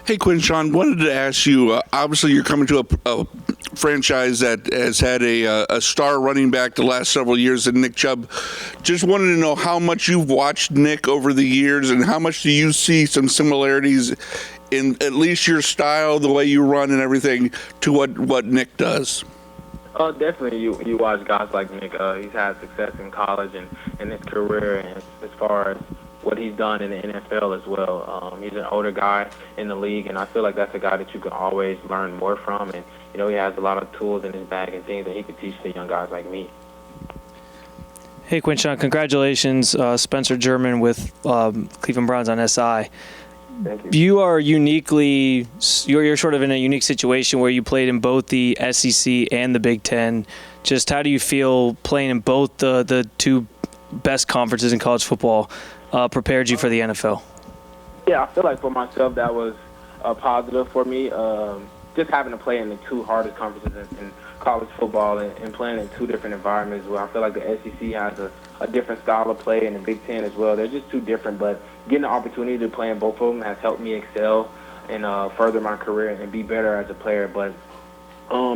Hey, Quinshon, wanted to ask you, obviously you're coming to a franchise that has had a star running back the last several years in Nick Chubb. Just wanted to know how much you've watched Nick over the years and how much do you see some similarities in at least your style, the way you run and everything, to what Nick does? Definitely, you watch guys like Nick. He's had success in college and in his career, and as far as what he's done in the NFL as well. He's an older guy in the league, and I feel like that's a guy that you can always learn more from. And, you know, he has a lot of tools in his bag and things that he could teach the young guys like me. Hey, Quinshon, congratulations, Spencer German with Cleveland Browns on SI. Thank you. You are you're sort of in a unique situation where you played in both the SEC and the Big Ten. Just how do you feel playing in both the two best conferences in college football prepared you for the NFL? Yeah, I feel like for myself that was a positive for me. Just having to play in the two hardest conferences in college football and playing in two different environments. Well, I feel like the SEC has a different style of play, and the Big Ten as well. They're just two different, but getting the opportunity to play in both of them has helped me excel and further my career and be better as a player. But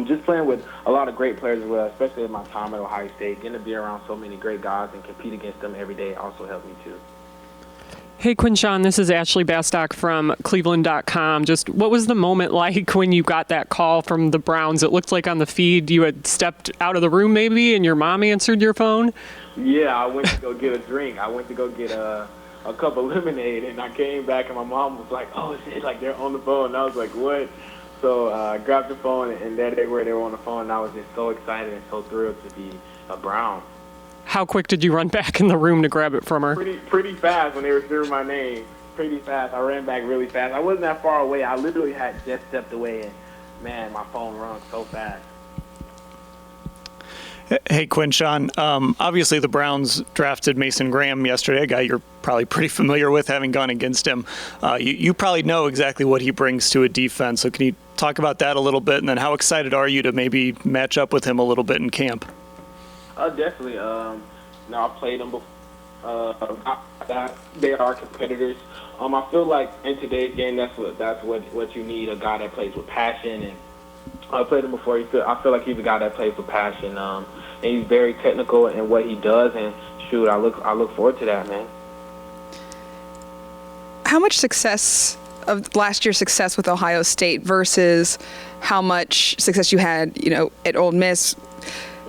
just playing with a lot of great players as well, especially at my time at Ohio State, getting to be around so many great guys and compete against them every day also helped me too. Hey, Quinshon, this is Ashley Bastock from Cleveland.com. Just what was the moment like when you got that call from the Browns? It looked like on the feed you had stepped out of the room maybe and your mom answered your phone? Yeah, I went to go get a drink. I went to go get a cup of lemonade, and I came back, and my mom was like, oh, shit, like they're on the phone. And I was like, what? So I grabbed the phone, and there they were on the phone, and I was just so excited and so thrilled to be a Brown. How quick did you run back in the room to grab it from her? Pretty fast when they were hearing my name. Pretty fast. I ran back really fast. I wasn't that far away. I literally had just stepped away, and, man, my phone rung so fast. Hey, Quinshon. Obviously, the Browns drafted Mason Graham yesterday, a guy you're probably pretty familiar with, having gone against him. You probably know exactly what he brings to a defense, so can you talk about that a little bit, and then how excited are you to maybe match up with him a little bit in camp? Definitely. I've played them before. They are competitors. I feel like in today's game, that's what you need, a guy that plays with passion. And I played him before. I feel like he's a guy that plays with passion. And he's very technical in what he does. And shoot, I look forward to that, man. How much success of last year's success with Ohio State versus how much success you had, at Ole Miss?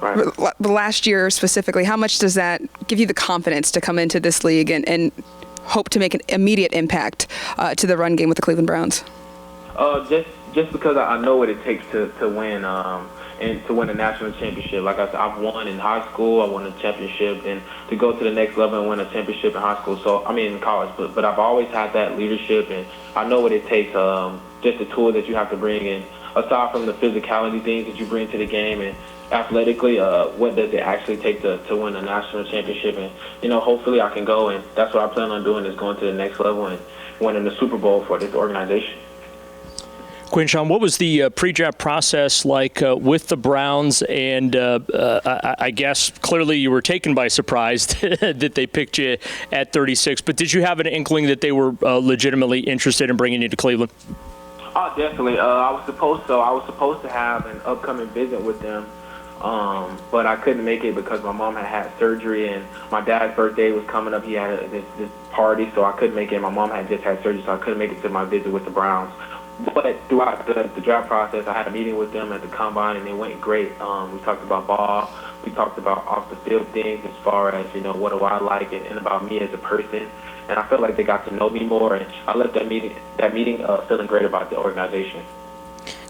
Right. The last year specifically, how much does that give you the confidence to come into this league and hope to make an immediate impact to the run game with the Cleveland Browns? Just because I know what it takes to win and to win a national championship. Like I said, I've won in high school, I won a championship, and to go to the next level and win a championship in high school. In college, but I've always had that leadership, and I know what it takes. Just the tools that you have to bring in, aside from the physicality things that you bring to the game, and athletically, what does it actually take to win a national championship? And, hopefully I can go, and that's what I plan on doing, is going to the next level and winning the Super Bowl for this organization. Quinshon, what was the pre-draft process like with the Browns? And I guess clearly you were taken by surprise that they picked you at 36, but did you have an inkling that they were legitimately interested in bringing you to Cleveland? Oh, definitely. I was supposed to have an upcoming visit with them, but I couldn't make it because my mom had surgery, and my dad's birthday was coming up. He had this party, so I couldn't make it. My mom had just had surgery, so I couldn't make it to my visit with the Browns. But throughout the draft process, I had a meeting with them at the combine, and it went great. We talked about ball. We talked about off-the-field things as far as, what do I like and about me as a person. And I felt like they got to know me more, and I left that meeting feeling great about the organization.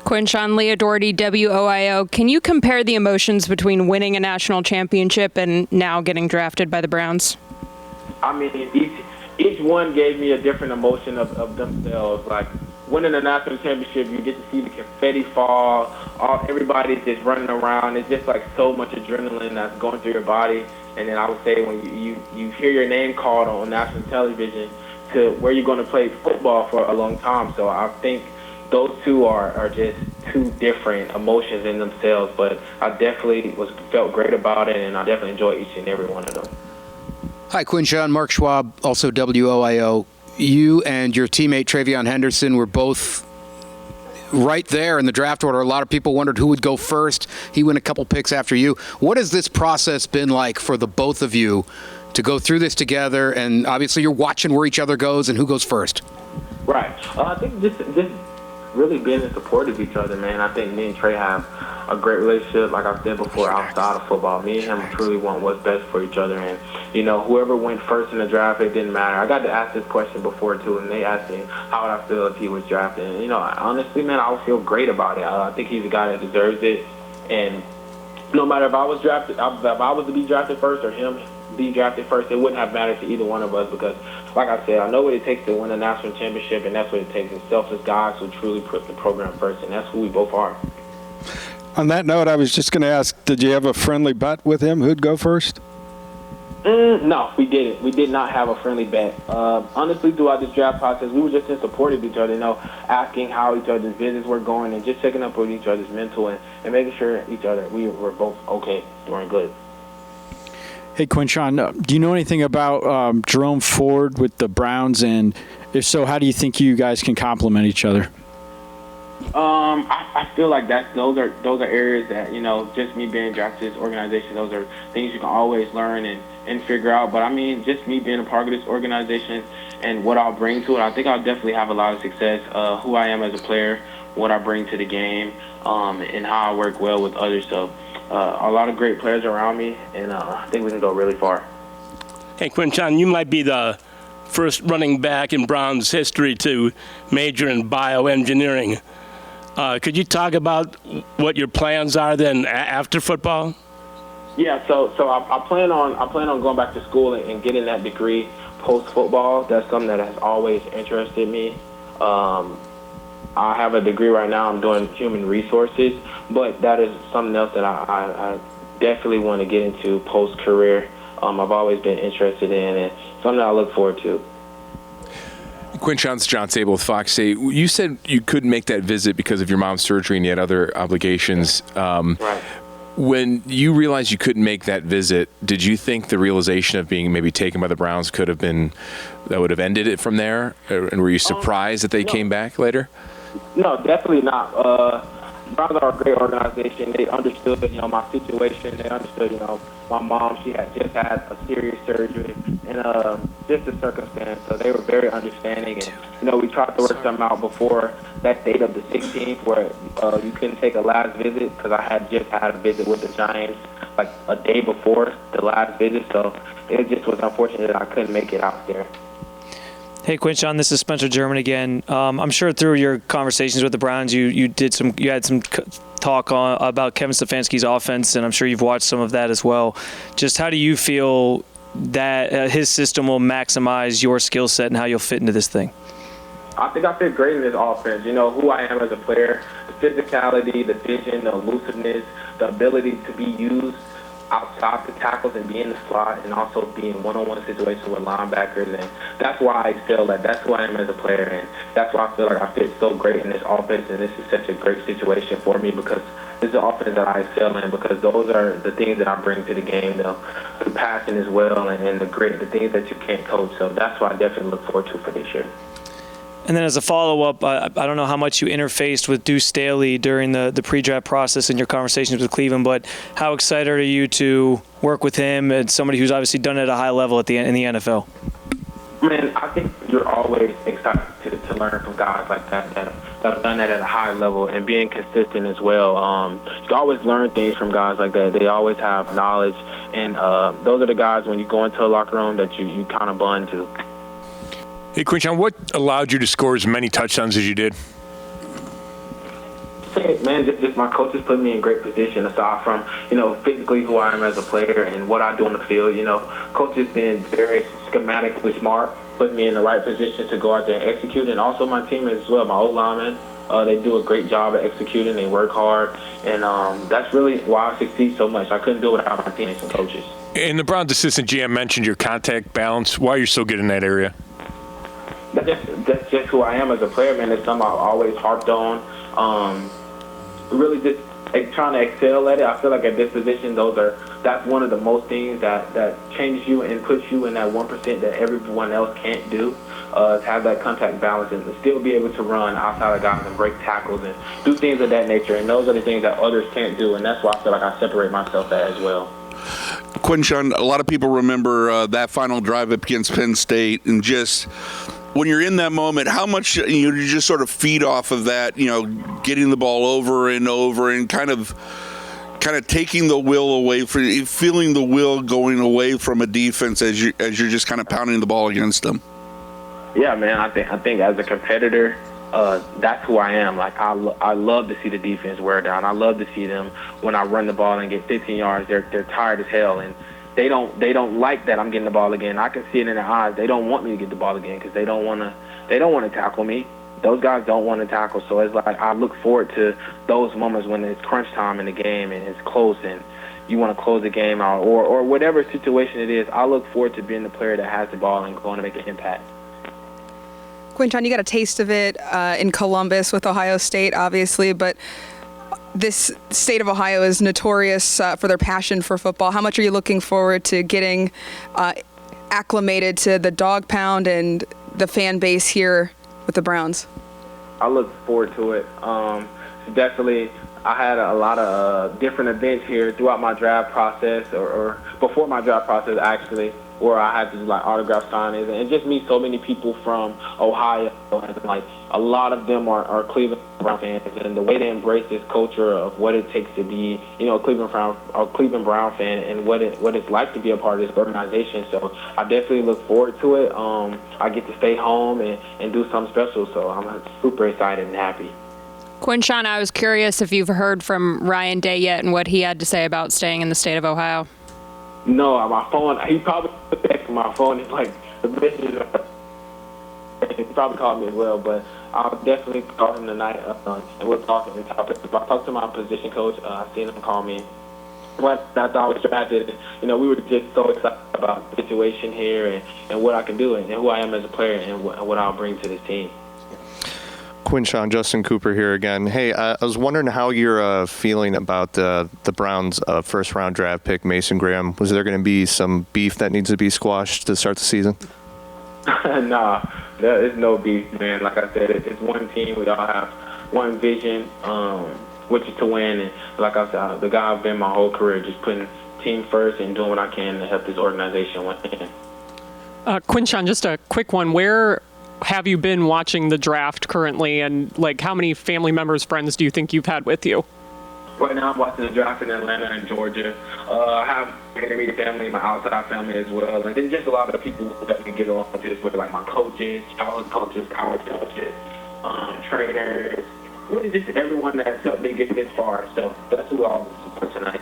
Quinshon, Leah Doherty, WOIO. Can you compare the emotions between winning a national championship and now getting drafted by the Browns? Each one gave me a different emotion of themselves. Like, winning a national championship, you get to see the confetti fall. Everybody's just running around. It's just like so much adrenaline that's going through your body. And then I would say when you hear your name called on national television to where you're going to play football for a long time. So I think those two are just two different emotions in themselves. But I definitely felt great about it, and I definitely enjoyed each and every one of them. Hi, Quinshon. Mark Schwab, also WOIO. you and your teammate Travion Henderson were both right there in the draft order. A lot of people wondered who would go first. He went a couple picks after you. What has this process been like for the both of you to go through this together? And obviously you're watching where each other goes and who goes first. Right. I think just really being in support of each other, man. I think me and Trey have a great relationship, like I said before, outside of football. Me and him truly want what's best for each other. And, whoever went first in the draft, it didn't matter. I got to ask this question before, too, and they asked me how would I feel if he was drafted. And, honestly, man, I would feel great about it. I think he's a guy that deserves it. And no matter if I was drafted, if I was to be drafted first or him be drafted first, it wouldn't have mattered to either one of us because, like I said, I know what it takes to win a national championship, and that's what it takes. It's selfless guys who truly put the program first, and that's who we both are. On that note, I was just going to ask, did you have a friendly bet with him? Who'd go first? No, we didn't. We did not have a friendly bet. Honestly, throughout this draft process, we were just in support of each other, asking how each other's visits were going and just checking up with each other's mental and making sure we were both okay, doing good. Hey, Quinshon, do you know anything about Jerome Ford with the Browns? And if so, how do you think you guys can complement each other? I feel like those are areas that, just me being drafted to this organization, those are things you can always learn and figure out. But, just me being a part of this organization and what I'll bring to it, I think I'll definitely have a lot of success, who I am as a player, what I bring to the game, and how I work well with others. So a lot of great players around me, and I think we can go really far. Hey, Quinshon, you might be the first running back in Browns history to major in bioengineering. Could you talk about what your plans are then after football? Yeah, so I plan on going back to school and getting that degree post football. That's something that has always interested me. I have a degree right now. I'm doing human resources, but that is something else that I definitely want to get into post career. I've always been interested in it. Something that I look forward to. Quinshon's John Sable with Fox 8. You said you couldn't make that visit because of your mom's surgery and you had other obligations. Right. When you realized you couldn't make that visit, did you think the realization of being maybe taken by the Browns would have ended it from there? And were you surprised that they came back later? No, definitely not. Browns are a great organization. They understood, my situation. They understood, my mom, she had just had a serious surgery and just the circumstance. So they were very understanding. And, we tried to work something out before that date of the 16th where you couldn't take a last visit because I had just had a visit with the Giants like a day before the last visit. So it just was unfortunate that I couldn't make it out there. Hey, Quinshon, this is Spencer German again. I'm sure through your conversations with the Browns, you had some talk about Kevin Stefanski's offense, and I'm sure you've watched some of that as well. Just how do you feel that his system will maximize your skill set and how you'll fit into this thing? I think I fit great in this offense. Who I am as a player, the physicality, the vision, the elusiveness, the ability to be used outside the tackles and be in the slot and also be in one-on-one situations with linebackers. And that's why I feel like that's who I am as a player. And that's why I feel like I fit so great in this offense. And this is such a great situation for me because this is an offense that I excel in because those are the things that I bring to the game, the passion as well and the grit, the things that you can't coach. So that's what I definitely look forward to for this year. And then as a follow-up, I don't know how much you interfaced with Deuce Staley during the pre-draft process in your conversations with Cleveland, but how excited are you to work with him and somebody who's obviously done it at a high level in the NFL? Man, I think you're always excited to learn from guys like that have done that at a high level and being consistent as well. You always learn things from guys like that. They always have knowledge, and those are the guys when you go into a locker room that you kind of bond to. Hey, Quinshon, what allowed you to score as many touchdowns as you did? Man, just my coaches put me in great position aside from, physically who I am as a player and what I do on the field. Coaches been very schematically smart, put me in the right position to go out there and execute. And also my team as well, my O-linemen, they do a great job at executing. They work hard. And that's really why I succeed so much. I couldn't do it without my teammates and coaches. And the Browns assistant GM mentioned your contact balance. Why are you so good in that area? That's just who I am as a player, man. It's something I've always harped on. Really just trying to excel at it. I feel like at this position, that's one of the most things that changes you and puts you in that 1% that everyone else can't do. to have that contact balance and to still be able to run outside of guys and break tackles and do things of that nature. And those are the things that others can't do, and that's why I feel like I separate myself as well. Quinshon, a lot of people remember that final drive up against Penn State, and just when you're in that moment, how much you just sort of feed off of that, getting the ball over and over and kind of taking the will away from, feeling the will going away from a defense as you're just kind of pounding the ball against them. Yeah, man. I think as a competitor, that's who I am. Like I love to see the defense wear down. I love to see them when I run the ball and get 15 yards. They're tired as hell, and they don't like that I'm getting the ball again. I can see it in their eyes. They don't want me to get the ball again because they don't want to tackle me. Those guys don't want to tackle. So it's like I look forward to those moments when it's crunch time in the game and it's close and you want to close the game out or whatever situation it is. I look forward to being the player that has the ball and going to make an impact. Quinshon, you got a taste of it in Columbus with Ohio State, obviously, but this state of Ohio is notorious for their passion for football. How much are you looking forward to getting acclimated to the dog pound and the fan base here with the Browns? I look forward to it. Definitely, I had a lot of different events here throughout my draft process or before my draft process, actually, where I had to do like autograph signings and just meet so many people from Ohio. And like a lot of them are Cleveland Brown fans, and the way they embrace this culture of what it takes to be, a Cleveland Brown fan, and what it's like to be a part of this organization. So I definitely look forward to it. I get to stay home and do something special, so I'm super excited and happy. Quinshon, I was curious if you've heard from Ryan Day yet and what he had to say about staying in the state of Ohio. No, my phone. He probably texted my phone. It's like the messages. He probably called me as well, but I'll definitely call him tonight, and we'll talk. If I talk to my position coach, I seen him call me. What I thought was drafted, we were just so excited about the situation here and what I can do and who I am as a player and what I'll bring to this team. Quinshon, Justin Cooper here again. Hey, I was wondering how you're feeling about the Browns' first-round draft pick, Mason Graham. Was there going to be some beef that needs to be squashed to start the season? Nah, there is no beef, man. Like I said, it's one team. We all have one vision, which is to win. And like I said, the guy I've been my whole career, just putting team first and doing what I can to help this organization win. Quinshon, just a quick one. Where have you been watching the draft currently, and like how many family members, friends do you think you've had with you? Right now I'm watching the draft in Atlanta and Georgia. I have intermediate family, my outside family as well, and then just a lot of people that can get along with this, with like my coaches, childhood coaches, college coaches, trainers, really just everyone that's helped me get this far. So that's who I'll support tonight.